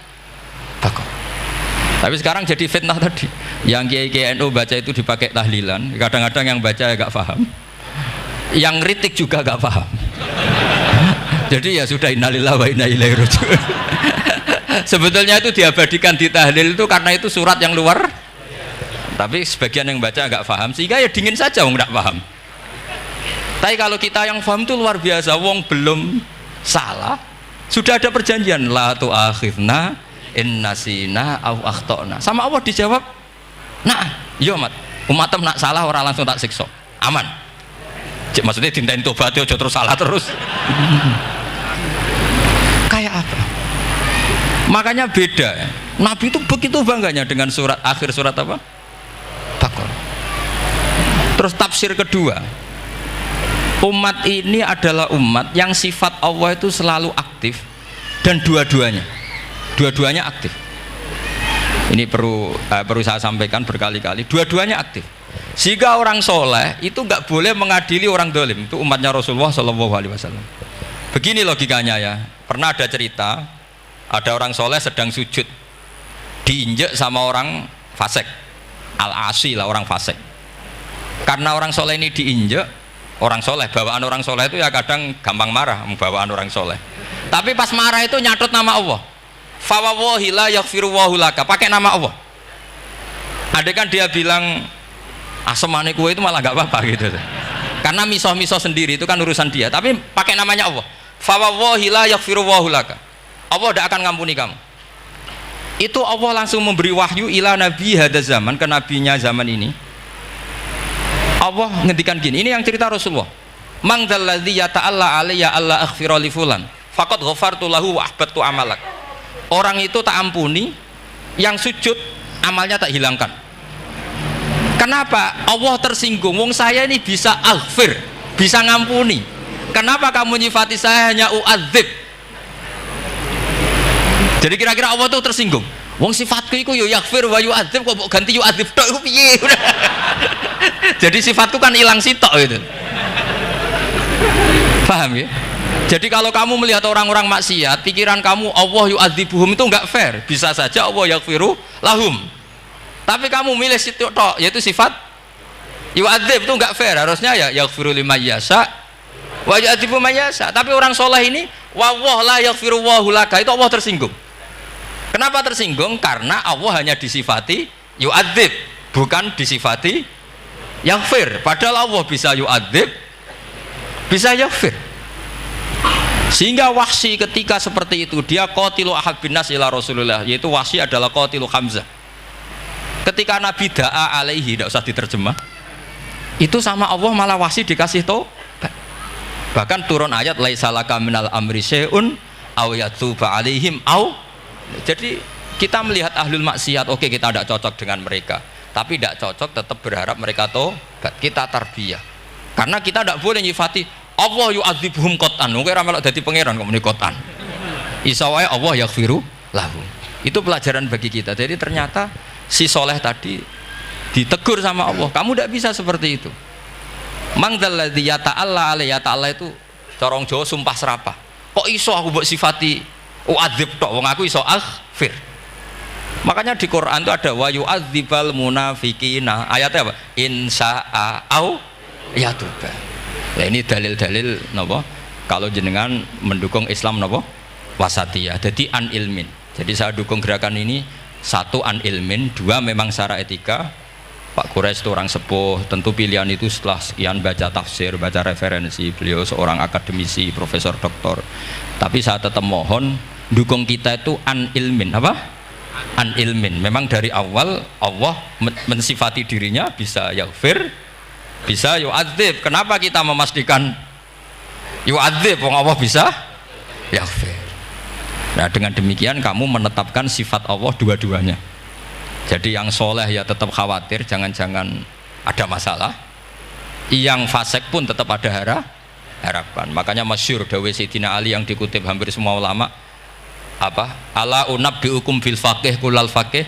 Baqarah. Tapi sekarang jadi fitnah tadi. Yang kiai NU baca itu dipakai tahlilan, kadang-kadang yang baca agak paham, yang kritik juga gak paham. Jadi ya sudah, innalillahi wa inna ilaihi raji'un. Sebetulnya itu diabadikan di tahlil itu karena itu surat yang luar. Tapi sebagian yang baca agak paham, sehingga ya dingin saja wong gak paham. Tapi kalau kita yang paham itu luar biasa. Wong belum salah sudah ada perjanjian la tu'akhidna in nasina aw akhtana. Sama Allah dijawab, nah, yo umatem nak salah orang langsung tak siksa. Aman. Maksudnya dintain tobat aja terus salah terus. Kayak apa? Makanya beda. Nabi itu begitu bangganya dengan surat akhir surat apa? Baqarah. Terus tafsir kedua, umat ini adalah umat yang sifat Allah itu selalu aktif dan dua-duanya aktif. Ini perlu saya sampaikan berkali-kali, dua-duanya aktif. Sehingga orang soleh itu nggak boleh mengadili orang dolim. Itu umatnya Rasulullah Shallallahu Alaihi Wasallam. Begini logikanya ya. Pernah ada cerita, ada orang soleh sedang sujud, diinjek sama orang fasik, al-asi lah orang fasik. Karena orang soleh ini diinjek, orang soleh, bawaan orang soleh itu ya kadang gampang marah, bawaan orang soleh. Tapi pas marah itu nyatut nama Allah. Fawawahi la yaghfirullahu laka, pakai nama Allah. Andai kan dia bilang asemane kue itu malah gak apa-apa gitu. Karena misoh-misoh sendiri itu kan urusan dia, tapi pakai namanya Allah. Fawawahi la yaghfirullahu laka, Allah tidak akan ngampuni kamu. Itu Allah langsung memberi wahyu ila nabi hada zaman, ke nabinya zaman ini. Allah ngendikan gini, ini yang cerita Rasulullah. Mang dzalladzi yata'alla alayya alla aghfira li fulan faqad ghafartu lahu wa ahbattu amalak. Orang itu tak ampuni, yang sujud amalnya tak hilangkan. Kenapa? Allah tersinggung. Wong saya ini bisa aghfir, bisa ngampuni. Kenapa kamu nyifati saya hanya u'adzib? Jadi kira-kira Allah tuh tersinggung. Wong sifatku iku yo yaghfir wa yu'adzib, kok ganti yu'adzib tok iku piye? Jadi sifatku kan hilang sitok gitu. Paham ya? Jadi kalau kamu melihat orang-orang maksiat, pikiran kamu Allah yu'adzibuhum itu enggak fair. Bisa saja Allah yaghfiru lahum. Tapi kamu milih situ tok, yaitu sifat yu'adzib, itu enggak fair. Harusnya ya yaghfiru liman yasha wa yu'adzibu man yasha. Tapi orang soleh ini wallahu la yaghfiru wallahu laka, itu Allah tersinggung. Kenapa tersinggung? Karena Allah hanya disifati yu'adzib, bukan disifati yaghfir. Padahal Allah bisa yu'adzib, bisa yaghfir. Sehingga Wahsy ketika seperti itu, dia qatilu ahad bin nas ila Rasulullah, yaitu Wahsy adalah qatilu Hamzah. Ketika Nabi da'a alaihi, tidak usah diterjemah, itu sama Allah malah Wahsy dikasih tobat. Bahkan turun ayat laisa laka minal amri syai'un aw yatuba alaihim aw. Jadi kita melihat ahlul maksiat, oke, kita tidak cocok dengan mereka, tapi tidak cocok tetap berharap mereka tobat. Kita tarbiyah, karena kita tidak boleh nyifati Allah yu'adzibuhum qatan. Mungkin ora melok dadi pangeran kok muni qatan. Isa wae Allah yaghfiru lahu. Itu pelajaran bagi kita. Jadi ternyata si soleh tadi ditegur sama Allah, kamu tidak bisa seperti itu. Mang dzalladzi yata'alla alayya, ta'ala itu corong Jawa sumpah serapah. Kok iso aku mbok sifati u'adzib tok, wong aku iso aghfir. Makanya di Quran itu ada wa yu'adzibal munafiqina. Ayatnya apa? Insya'a au yatuba. Ya ini dalil-dalil napa kalau jenengan mendukung Islam napa wasatiyah. Jadi an ilmin. Jadi saya dukung gerakan ini, satu an ilmin, dua memang secara etika. Pak Quraisy itu orang sepuh, tentu pilihan itu setelah sekian baca tafsir, baca referensi, beliau seorang akademisi, profesor doktor. Tapi saya tetap mohon dukung kita itu an ilmin, apa? An ilmin. Memang dari awal Allah mensifati dirinya bisa yaghfir, bisa yu'adzib. Kenapa kita memastikan yu'adzib wong Allah bisa yaghfir? Nah, dengan demikian kamu menetapkan sifat Allah dua-duanya. Jadi yang soleh ya tetap khawatir jangan-jangan ada masalah, yang fasik pun tetap ada harapan. Makanya masyhur dawuh Sayyidina Ali yang dikutip hampir semua ulama, apa? Ala unabbiukum fil faqih kulal faqih.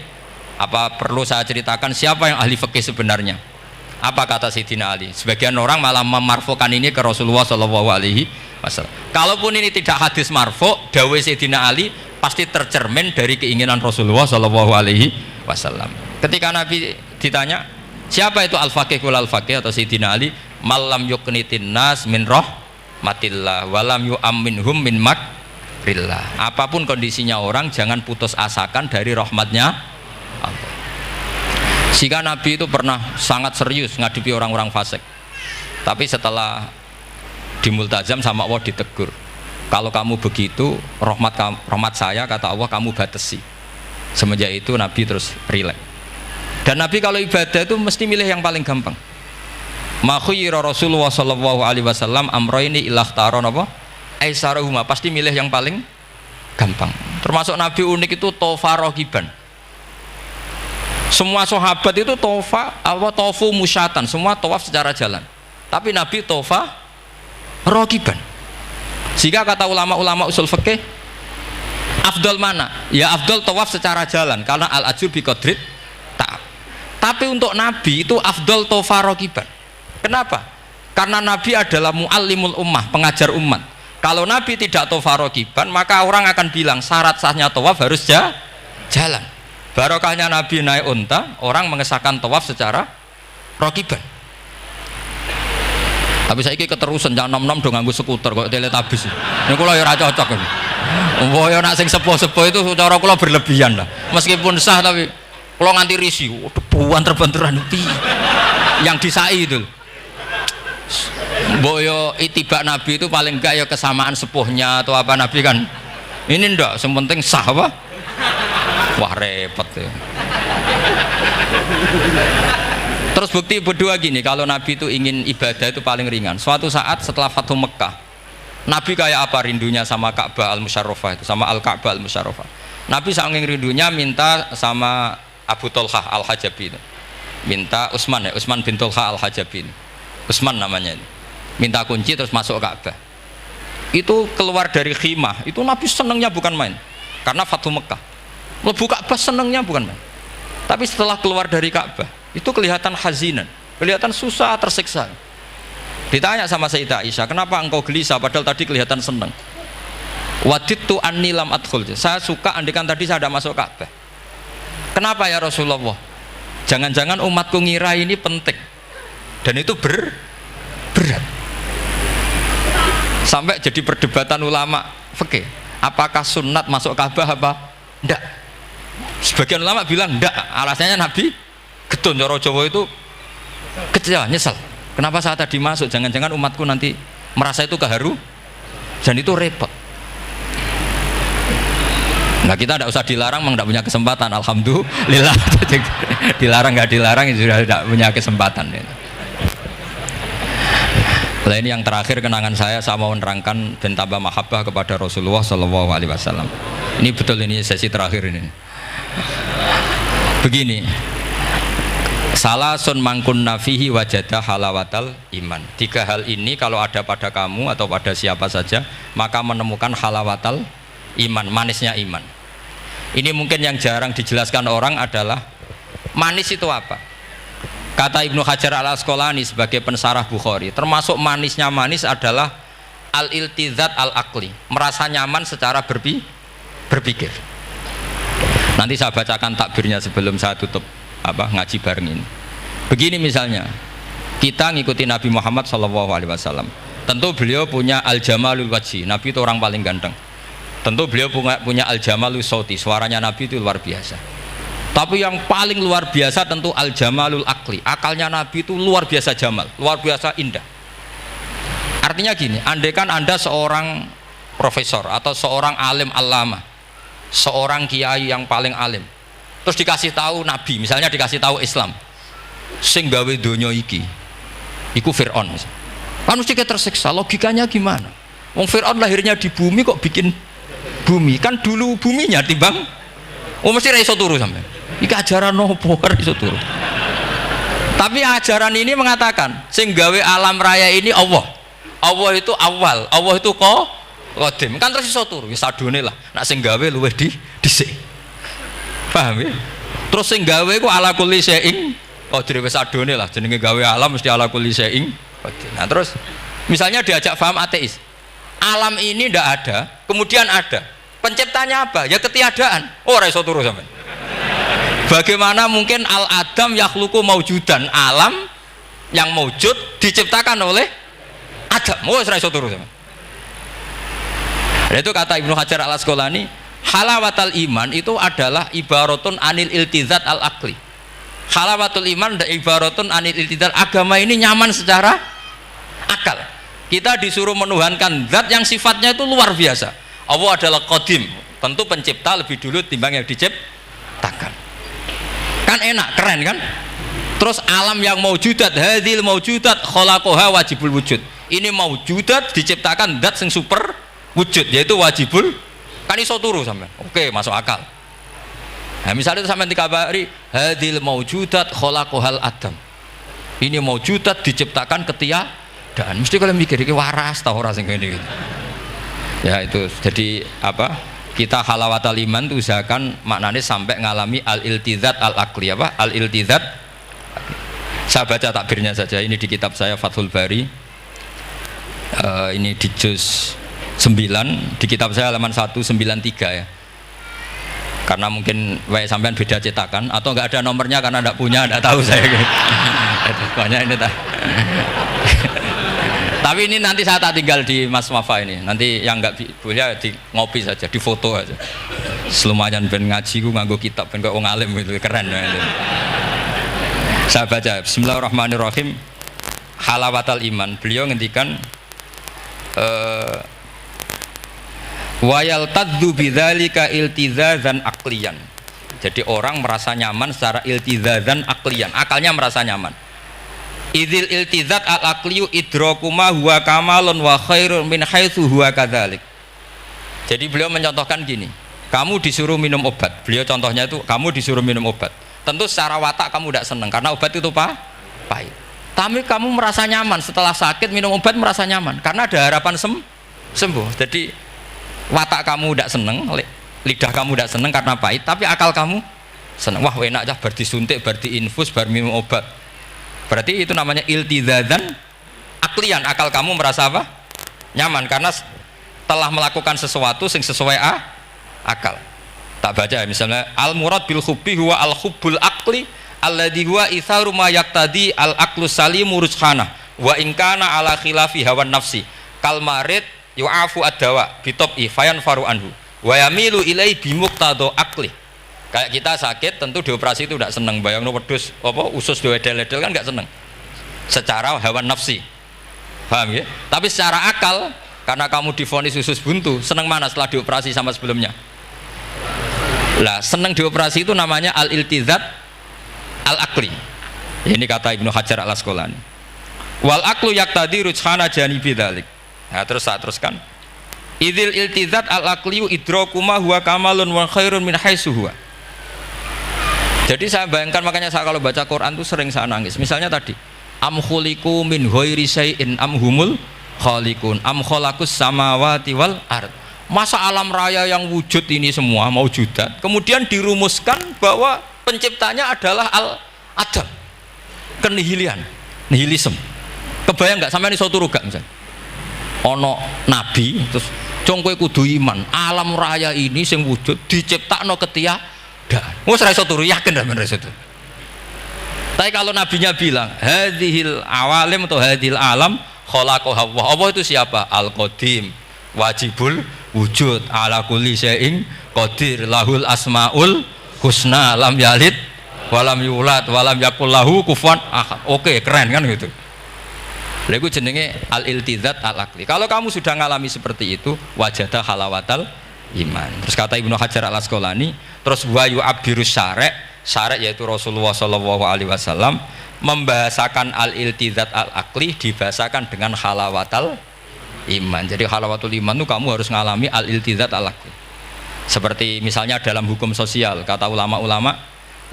Apa perlu saya ceritakan siapa yang ahli fikih sebenarnya? Apa kata Sayyidina Ali? Sebagian orang malah memarfukan ini ke Rasulullah Shallallahu Alaihi Wasallam. Kalaupun ini tidak hadis marfu, dawuh Sayyidina Ali pasti tercermin dari keinginan Rasulullah Shallallahu Alaihi Wasallam. Ketika Nabi ditanya siapa itu al-faqih wal al-faqih, atau Sayyidina Ali, malam yuknitin nas min rahmatillah walam yu'amminhum min makrillah. Apapun kondisinya orang, jangan putus asakan dari rahmatnya Allah. Jika Nabi itu pernah sangat serius ngadepi orang-orang fasik, tapi setelah di multazam sama Allah ditegur, kalau kamu begitu rahmat saya, kata Allah, kamu batasi. Semenjak itu Nabi terus rileks. Dan Nabi kalau ibadah itu mesti milih yang paling gampang. Ma khuyira Rasulullah sallallahu alaihi wasallam amroini ilahtaron apa? Aisarahuma, pasti milih yang paling gampang. Termasuk Nabi unik itu tofa rohiban. Semua sahabat itu tofu musyatan, semua tawaf secara jalan. Tapi Nabi tofa rohiban. Jika kata ulama-ulama usul fikih, afdal mana? Ya afdal tawaf secara jalan, karena al-ajur biqadrit ta'ab. Tapi untuk Nabi itu afdal tofa rohiban. Kenapa? Karena Nabi adalah muallimul ummah, pengajar umat. Kalau Nabi tidak tofa rohiban, maka orang akan bilang syarat sahnya tawaf harus jalan. Barokahnya Nabi naik unta, orang mengesahkan tawaf secara rohiban. Tapi saya ini keterusan, jangan nom-nom dong nganggo skuter kok teletabis. Ini kalau ya cocok ini. Wah, ya nak sing sepuh-sepuh itu cara kula berlebihan lah. Meskipun sah tapi kula nganti risih. Debuan terbenturan yang disai itu. Mbok yo itibak Nabi itu paling enggak ya kesamaan sepuhnya atau apa Nabi kan. Ini ndak, yang penting sah apa? Wah repot ya. Terus bukti kedua gini, kalau Nabi itu ingin ibadah itu paling ringan. Suatu saat setelah Fathu Mekah, Nabi kayak apa rindunya sama Ka'bah Al-Musyarrafah itu, sama Al-Ka'bah Al-Musyarrafah. Nabi saking rindunya minta sama Abu Tolhah Al-Hajabi itu. Minta Utsman bin Tolhah Al-Hajabi itu. Utsman namanya itu. Minta kunci terus masuk Ka'bah. Itu keluar dari khimah, itu Nabi senengnya bukan main. Karena Fathu Mekah. Lebu Ka'bah senengnya bukan main. Tapi setelah keluar dari Ka'bah, itu kelihatan hazinan, kelihatan susah, tersiksa. Ditanya sama Sayyidah Aisyah, kenapa engkau gelisah padahal tadi kelihatan senang? Wadidtu anni lam adkhul. Saya suka andikan tadi saya ada masuk Ka'bah. Kenapa ya Rasulullah? Jangan-jangan umatku ngira ini penting. Dan itu berat. Sampai jadi perdebatan ulama fikih. Apakah sunat masuk Ka'bah apa? Enggak. Sebagian ulama bilang enggak. Alasannya Nabi getun, cara Jawa itu kecewa, nyesel. Kenapa saat tadi masuk? Jangan-jangan umatku nanti merasa itu keharu dan itu repot. Nah kita tidak usah dilarang, memang tidak punya kesempatan. Alhamdulillah. Dilarang nggak dilarang, sudah tidak punya kesempatan. Nah ini yang terakhir kenangan saya mau menerangkan dan tambah mahabbah kepada Rasulullah Shallallahu Alaihi Wasallam. Ini betul, ini sesi terakhir ini. Begini. Salasun mangkun nafihi wajada halawatal iman. 3 hal ini kalau ada pada kamu atau pada siapa saja, maka menemukan halawatal iman, manisnya iman. Ini mungkin yang jarang dijelaskan orang adalah manis itu apa. Kata Ibnu Hajar Al-Asqalani sebagai pensarah Bukhari, termasuk manisnya manis adalah al-iltizat al-aqli, merasa nyaman secara berpikir. Nanti saya bacakan takbirnya sebelum saya tutup ngaji bareng ini. Begini misalnya, kita ngikuti Nabi Muhammad SAW. Tentu beliau punya al-jamalul wajhi, Nabi itu orang paling ganteng. Tentu beliau punya al-jamalul sauti, suaranya Nabi itu luar biasa. Tapi yang paling luar biasa tentu al-jamalul akli, akalnya Nabi itu luar biasa jamal, luar biasa indah. Artinya gini, andaikan Anda seorang profesor atau seorang alim allamah, seorang kiai yang paling alim, terus dikasih tahu Nabi, misalnya dikasih tahu Islam, sing gawe donya iki iku Fir'aun, kan mesti tersiksa. Logikanya gimana? Wong Fir'aun lahirnya di bumi kok bikin bumi, kan dulu buminya timbang. Mesti ra iso turu sampean. Iki ajaran nopo ra iso turu. Tapi ajaran ini mengatakan sing gawe alam raya ini Allah. Allah itu awal, Allah itu qadim. Kan terus iso turu, wis adone lah. Nek sing gawe luwih dhisik. Paham ya? Terus sing gawe ku ala kulli syai'in qadir, wis adone lah, jenenge gawe alam mesti ala kulli syai'in qadir. Nah terus misalnya diajak paham ateis, alam ini ndak ada, kemudian ada, penciptanya apa? Ya ketiadaan. Oh ora iso turu sampean. Bagaimana mungkin al-adam yakhluqu maujudan, alam yang maujud diciptakan oleh Adam? Oh ora iso turu sampean. Itu kata Ibnu Hajar Al-Asqalani, halawatul iman itu adalah ibaratun anil iltizat al-aqli. Halawatul iman dan ibaratun anil iltizat, agama ini nyaman secara akal. Kita disuruh menuhankan zat yang sifatnya itu luar biasa. Allah adalah qadim, tentu pencipta lebih dulu timbang yang diciptakan. Kan enak, keren kan? Terus alam yang maujudat, hadhil maujudat khalaqaha wajibul wujud. Ini maujudat diciptakan zat yang super wujud, yaitu wajibul, kan iso turu sampean. Oke, masuk akal. Nah, misalnya itu sampean dikabari hadhil maujudat khalaqahal adam. Ini maujudat diciptakan ketiadaan. Mesti kalian mikir iki waras ta ora sing ngene iki. Ya itu. Jadi apa? Kita halawatul iman itu usahakan maknanya sampai ngalami al-iltizat al-aqli, apa? Al-iltizat. Saya baca takbirnya saja. Ini di kitab saya Fathul Bari. Ini di juz 9, di kitab saya halaman 193 ya. Karena mungkin sampean beda cetakan atau enggak ada nomornya karena enggak punya, enggak tahu saya. Pokoknya ini tapi ini nanti saya tak tinggal di Mas Wafa ini. Nanti yang enggak boleh di ngopi saja, di foto aja. Selumayan ben ngaji ku nganggo kitab ben kok wong alim itu keren. Saya baca Bismillahirrahmanirrahim. Halawatul iman. Beliau ngendikan wa yaltadzu bidzalika iltizazan aqliyan. Jadi orang merasa nyaman secara iltizazan aqliyan, akalnya merasa nyaman. Idzil iltizat al-aqliyu idrakuma huwa kamalun wa khairun min haitsu huwa kadzalik. Jadi beliau mencontohkan gini, kamu disuruh minum obat. Beliau contohnya itu kamu disuruh minum obat. Tentu secara watak kamu tidak senang karena obat itu pahit. Tapi kamu merasa nyaman setelah sakit minum obat, merasa nyaman karena ada harapan sembuh. Jadi watak kamu tidak senang, lidah kamu tidak senang karena pahit, tapi akal kamu senang. Wah enak aja, bar disuntik, bar diinfus, bar minum obat. Berarti itu namanya iltizadzan aklian, akal kamu merasa apa? Nyaman karena telah melakukan sesuatu yang sesuai akal. Tak baca ya, misalnya al murad bil hubbi huwa al hubbul aqli alladhi huwa itharu ma yaqtadi al aqlu salimu rujhana wa in kana ala khilafi hawan nafsi kal marid yu'afu ad-dawa bi tab'i fayan faru anhu wa yamilu ilai bi muqtado aqli. Kayak kita sakit tentu dioperasi itu tidak senang, bayangno wedhus apa usus diwedel-edel kan enggak senang secara hawan nafsi, paham ya? Tapi secara akal karena kamu divonis usus buntu, senang mana setelah dioperasi sama sebelumnya? Lah senang dioperasi itu namanya al-iltizat al-aqli. Ini kata Ibnu Hajar al-Asqalani. Wal aqlu yaqtadi rujhana janibi dzalik. Nah, terus saya teruskan. Idzil iltizat al-aqliyu idrakuma huwa kamalun wa khairun min haitsu huwa. Jadi saya bayangkan, makanya saya kalau baca Quran itu sering saya nangis. Misalnya tadi, am khuliqu min ghairi syai'in am humul khaliqun am khalaqus samawati wal ard. Masa alam raya yang wujud ini semua mau judat kemudian dirumuskan bahwa penciptanya adalah al-adam, kenihilian, nihilisme. Kebayang nggak sampai ini suatu ruga misalnya ono nabi terus congkoe kudu iman alam raya ini sing wujud diciptakno ketiadaan. Wes ra iso turu, yakin ra men ra iso turu. Tapi kalau nabinya bilang hadhil awalim atau hadhil alam khalaqaha Allah. Allah itu siapa? Al-Qadim, wajibul wujud, ala kulli syai'in qadir, lahul asmaul husna, lam yalid walam yulad walam yakul lahu kufuwan ahad. Oke, keren kan gitu. Lha iku jenenge al-iltizat al-aqli. Kalau kamu sudah ngalami seperti itu, wajada halawatal iman. Terus kata Ibnu Hajar al-Asqalani, terus wa yu'abbirus syara' yaitu Rasulullah sallallahu alaihi wasallam membahasakan al-iltizat al-aqli dibahasakan dengan halawatal iman. Jadi halawatul iman itu kamu harus ngalami al-iltizat al-aqli. Seperti misalnya dalam hukum sosial, kata ulama-ulama,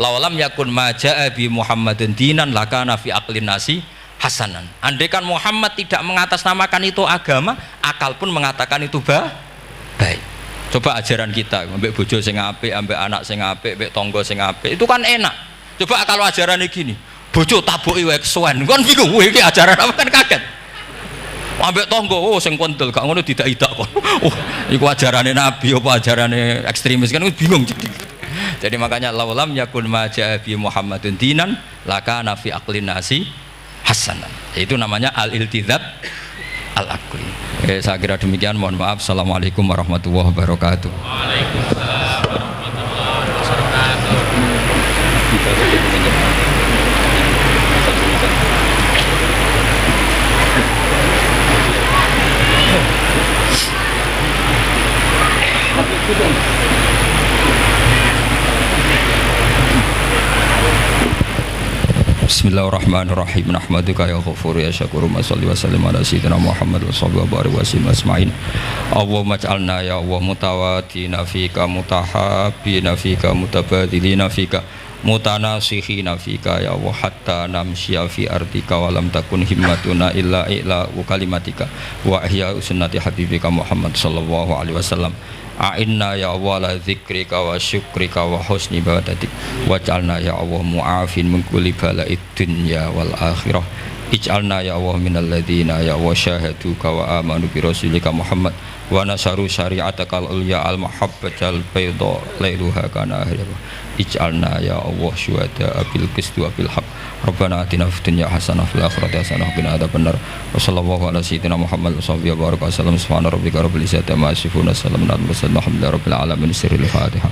laulam yakun ma ja'a bi Muhammadin dinan lakana fi aqlin nasi hasanan. Andaikan Muhammad tidak mengatasnamakan itu agama, akal pun mengatakan itu baik. Coba ajaran kita, ambek bojo sing apik, ambek anak sing apik, ambek tangga sing apik, itu kan enak. Coba kalau ajarannya gini, bojo tabuki wae kesuwen, kan bingung, wah iki ajaran apa, kan kaget. Ambek tangga, oh sing kontel, gak ngono tidak kok. Oh, iku ajarane nabi apa ajarane ekstremis, kan bingung jadi. Jadi makanya laulam yakun ma ja'a bi Muhammadun dinan lakana fi aqlin nasi hasanan. Itu namanya al-iltizat al-aqli. Saya kira demikian, mohon maaf. Assalamualaikum warahmatullahi wabarakatuh. Waalaikumsalam warahmatullahi wabarakatuh. Bismillahirrahmanirrahim. Nahmaduka ya ghafur ya syakur. Shalli wa sallim ala sayyidina Muhammad wa sahbihi wa barik wa sallim asma'in. Allahumma ij'alna ya Allah mutawatina fika, mutahabbina fika, mutabadilina fika, mutanasihina fika ya Allah, hatta namshiya fi ardika wa lam takun himmatuna illa kalimatika wa ihya sunnati habibika Muhammad sallallahu alaihi wasallam. A'inna ya Allah la dzikrika wa syukrika wa husni ibadatik waj'alna ya Allah mu'afin min kulli bala'id dunya wal akhirah. Ij'alna ya Allah minal ladzina ya Allah syahaduka wa amanu bi rasulika Muhammad wa nasaru syari'atakal ulya al mahabbatal bayda lailuha kana ahliha. Ij'alna ya Allah syuhada bil qisti wa bil haqq. Rabbana atina fid dunya hasanah fil akhirati hasanah wa qina adzabannar. Wa sallallahu ala sayyidina Muhammad wa sahbihi wa baraka wasallam. Subhana rabbika rabbil izzati amma yasifun. Salamun alal mursalin walhamdulillahi rabbil alamin. Sirrul Fatihah.